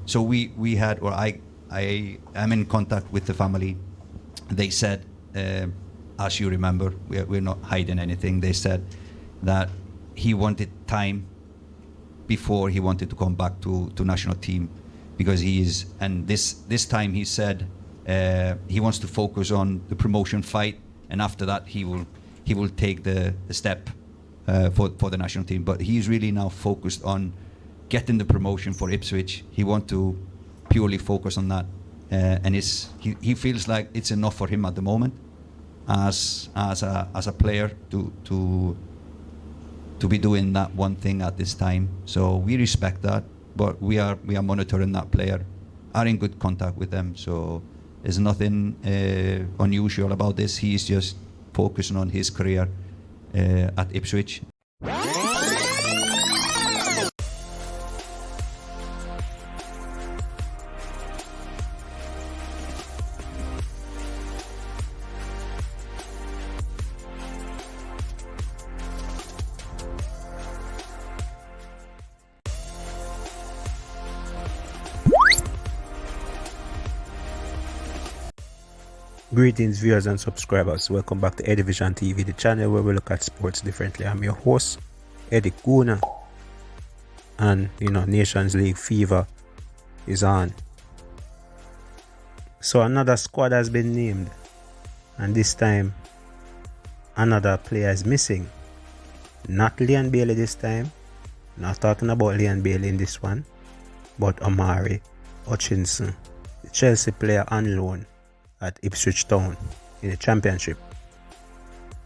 So we had, or I am in contact with the family. They said, as you remember, we're not hiding anything. They said that he wanted time before he wanted to come back to national team, because this time he said he wants to focus on the promotion fight, and after that he will take the step for the national team. But he's really now focused on getting the promotion for Ipswich. He wants to purely focus on that, and he feels like it's enough for him at the moment as a player to be doing that one thing at this time. So we respect that, but we are monitoring that player, are in good contact with them. So there's nothing unusual about this. He's just focusing on his career at Ipswich. Greetings viewers and subscribers, welcome back to Edivision TV, the channel where we look at sports differently. I'm your host, Eddie Guna, and Nations League fever is on. So another squad has been named, and this time another player is missing. Not Leon Bailey this time, not talking about Leon Bailey in this one, but Omari Hutchinson, the Chelsea player on loan at Ipswich Town in the Championship.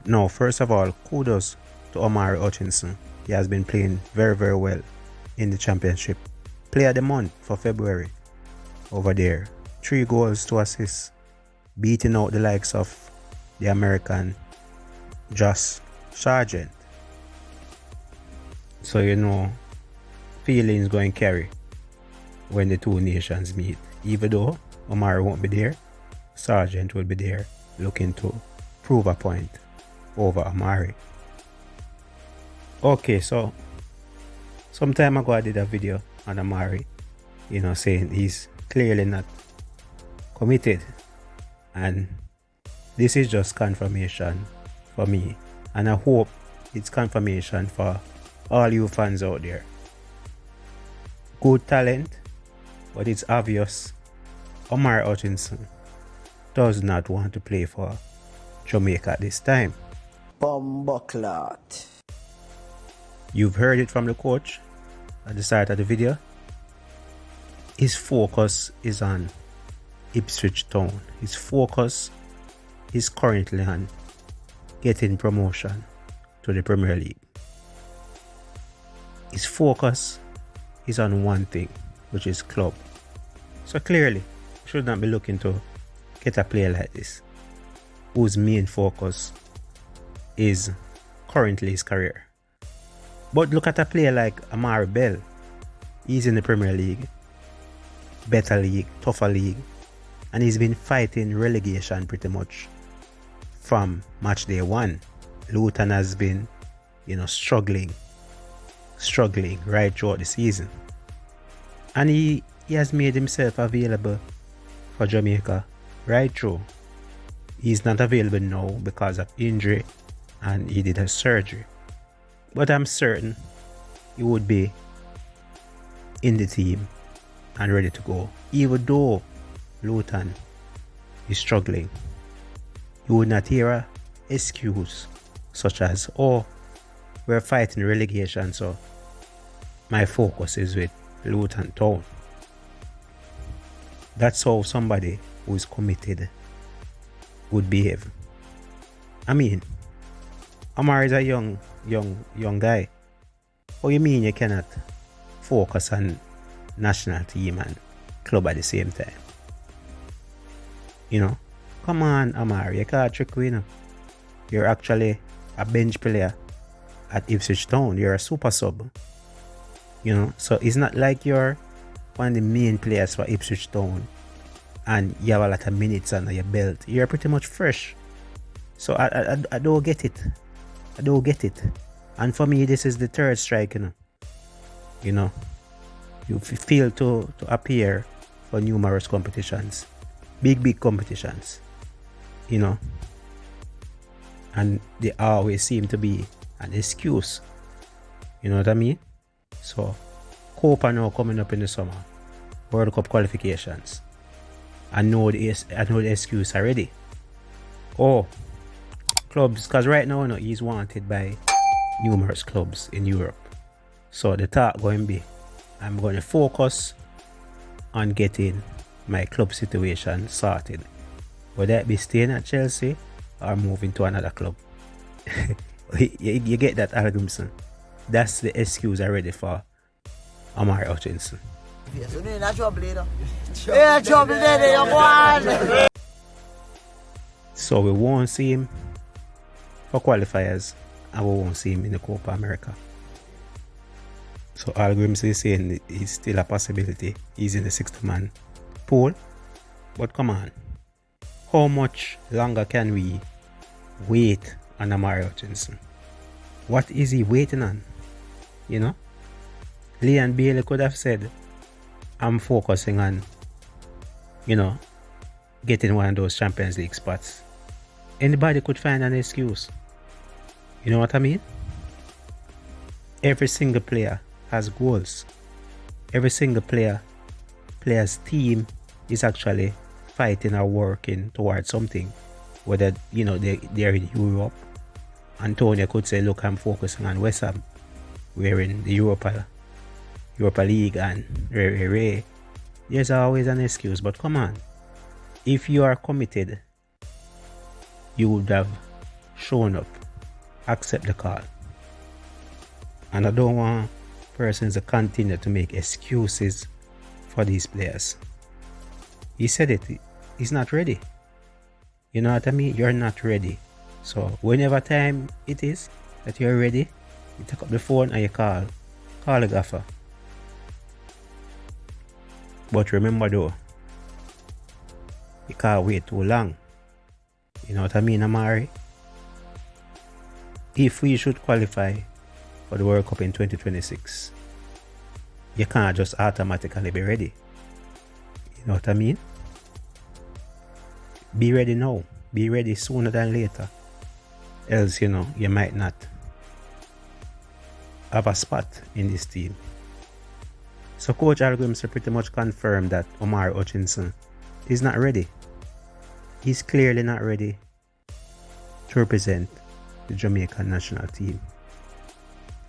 Now, first of all, kudos to Omari Hutchinson. He has been playing very, very well in the Championship. Player of the month for February over there. 3 goals, 2 assists, beating out the likes of the American Josh Sargent. So feelings going carry when the two nations meet. Even though Omari won't be there, Sargent will be there looking to prove a point over Omari. Okay, so some time ago I did a video on Omari, saying he's clearly not committed, and this is just confirmation for me, and I hope it's confirmation for all you fans out there. Good talent, but it's obvious Omari Hutchinson does not want to play for Jamaica this time. Bomboclat. You've heard it from the coach at the start of the video. His focus is on Ipswich Town. His focus is currently on getting promotion to the Premier League. His focus is on one thing, which is club. So clearly, should not be looking to get a player like this, whose main focus is currently his career. But look at a player like Amari Bell. He's in the Premier League, better league, tougher league, and he's been fighting relegation pretty much from match day 1. Luton has been, struggling right throughout the season, and he has made himself available for Jamaica right through. He's not available now because of injury, and he did a surgery, but I'm certain he would be in the team and ready to go. Even though Luton is struggling, you would not hear an excuse such as, oh, we're fighting relegation, so my focus is with Luton Town. That's how somebody who is committed would behave. I mean, Omari is a young guy. What do you mean you cannot focus on national team and club at the same time? Come on, Omari, you can't trick me. You're actually a bench player at Ipswich Town. You're a super sub. So it's not like you're one of the main players for Ipswich Town and you have a lot of minutes under your belt. You're pretty much fresh. So I don't get it. I don't get it. And for me, this is the third strike, You You fail to appear for numerous competitions, big competitions, you know, and they always seem to be an excuse. You know what I mean? So, Copa now coming up in the summer, World Cup qualifications. I know the excuse already. Oh, clubs, because right now, you know, he's wanted by numerous clubs in Europe. So the talk going to be, I'm going to focus on getting my club situation sorted. Whether it be staying at Chelsea or moving to another club. you get that, Al Grimson? That's the excuse already for Omari Hutchinson. So we won't see him for qualifiers and we won't see him in the Copa America. So Al Grimson is saying he's still a possibility. He's in the 60-man pool. But come on. How much longer can we wait on Omari Hutchinson? What is he waiting on? You know? Leon Bailey could have said, I'm focusing on, you know, getting one of those Champions League spots. Anybody could find an excuse. You know what I mean? Every single player has goals. Every single player's team is actually fighting or working towards something. Whether, you know, they're in Europe. Antonio could say, look, I'm focusing on West Ham. We're in the Europa League and Ray. There's always an excuse, but come on. If you are committed, you would have shown up. Accept the call. And I don't want persons to continue to make excuses for these players. He said it. He's not ready. You know what I mean? You're not ready. So whenever time it is that you're ready, you take up the phone and you call the gaffer. But remember though, you can't wait too long. You know what I mean, Omari? If we should qualify for the World Cup in 2026, you can't just automatically be ready. You know what I mean? Be ready now. Be ready sooner than later. Else, you know, you might not have a spot in this team. So Coach Al Grimson pretty much confirmed that Omari Hutchinson is not ready. He's clearly not ready to represent the Jamaican national team.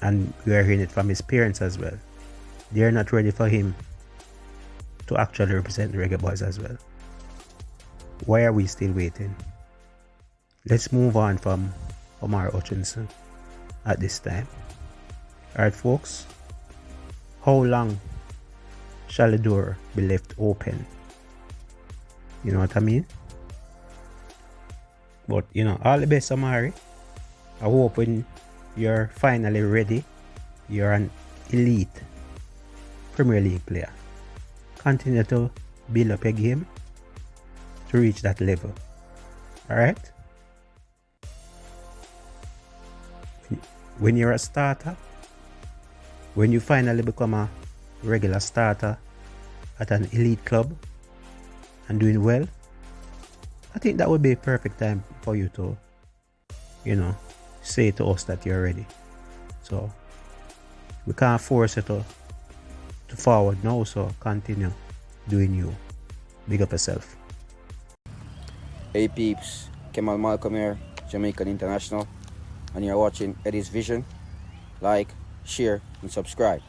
And we are hearing it from his parents as well. They are not ready for him to actually represent the Reggae Boyz as well. Why are we still waiting? Let's move on from Omari Hutchinson at this time. Alright folks, how long shall the door be left open? You know what I mean? But you know, all the best, Omari. I hope when you're finally ready, you're an elite Premier League player. Continue to build up your game to reach that level. Alright? When you're a starter, when you finally become a regular starter at an elite club and doing well, I think that would be a perfect time for you to, you know, say to us that you're ready. So we can't force you to forward now, so continue doing you. Big up yourself. Hey peeps, Kemal Malcolm here, Jamaican International, and you're watching Eddie's Vision. Like, share and subscribe.